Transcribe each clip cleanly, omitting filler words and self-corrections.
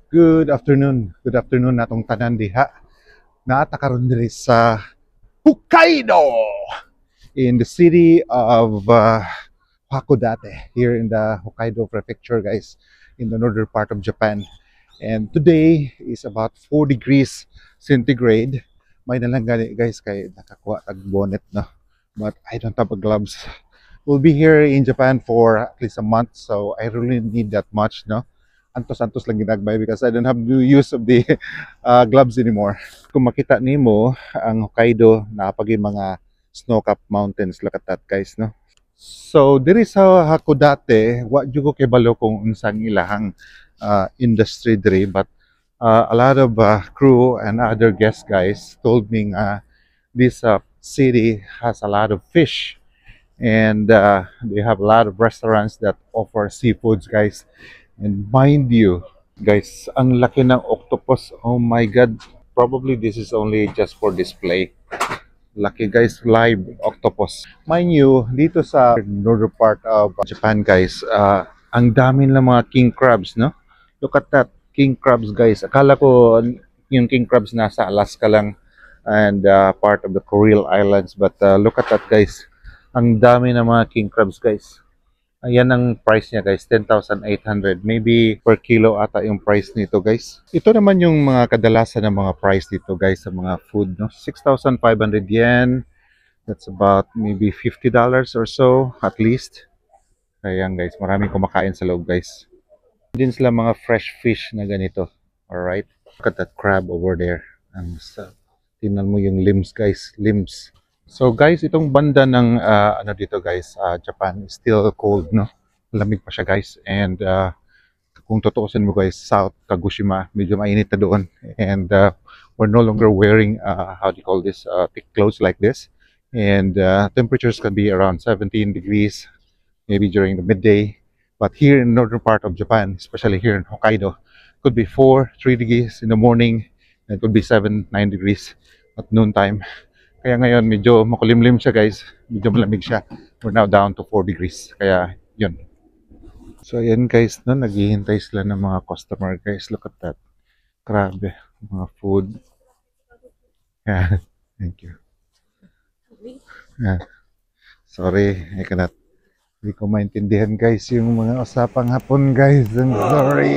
Good afternoon natong tanan diha. Naata karon diri sa Hokkaido in the city of Hakodate here in the Hokkaido prefecture, guys, in the northern part of Japan. And today is about 4 degrees centigrade. May nalang gani guys kay nakakuha tag bonnet no. But I don't have a gloves. We'll be here in Japan for at least a month, so I really need that much, no? Antos-antos lang ginagbay because I don't have the use of the gloves anymore. Kung makita nimo ang Hokkaido napagi mga snow-capped mountains, look at that guys, no? So diri sa Hakodate, wa jud ko kibalo kung unsang ilahang industry diri, but a lot of crew and other guest guys told me this city has a lot of fish, and they have a lot of restaurants that offer seafoods, guys. And mind you, guys, ang laki ng octopus. Oh my God. Probably this is only just for display. Laki guys, live octopus. Mind you, dito sa northern part of Japan, guys, ang dami ng mga king crabs, no? Look at that, king crabs, guys. Akala ko yung king crabs nasa Alaska lang and part of the Kuril Islands. But look at that, guys. Ang dami ng mga king crabs, guys. Ayan ang price niya, guys, 10,800. Maybe per kilo ata yung price nito, guys. Ito naman yung mga kadalasan ng mga price dito, guys, sa mga food, no? 6,500 yen. That's about maybe $50 or so at least. Ayan, guys, maraming kumakain sa loob, guys. Din sila mga fresh fish na ganito. Alright? Look at that crab over there. Tingnan mo yung limbs, guys. Limbs. So guys, itong banda ng ano dito guys, Japan is still cold, no? Lamig pa siya, guys. And kung tutuusin mo guys, South Kagoshima, medyo mainit na doon. And we're no longer wearing how do you call this, thick clothes like this. And temperatures can be around 17 degrees maybe during the midday. But here in the northern part of Japan, especially here in Hokkaido, could be 3 degrees in the morning, and it could be 9 degrees at noontime. Kaya ngayon medyo makulimlim siya, guys. Medyo malamig siya. We're now down to 4 degrees. Kaya yun. So ayan guys, no, naghihintay sila ng mga customer, guys. Look at that. Grabe. Mga food. Yeah. Thank you. Yeah. Sorry, I cannot. Hindi ko maintindihan, guys, yung mga usapang hapon, guys. I'm sorry.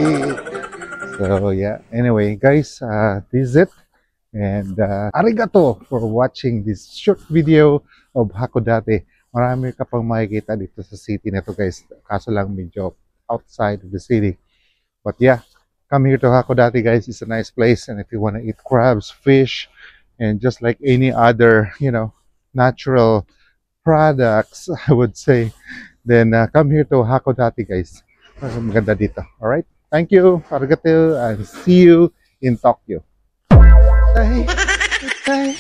So yeah. Anyway, guys, this is it. And arigato for watching this short video of Hakodate. Marami ka pang makikita dito sa city na to, guys. Kaso lang medyo outside of the city. But yeah, come here to Hakodate, guys. It's a nice place. And if you want to eat crabs, fish, and just like any other, you know, natural products, I would say, then come here to Hakodate, guys. Maganda dito. Alright? Thank you. Arigato. And see you in Tokyo. Bye. Bye.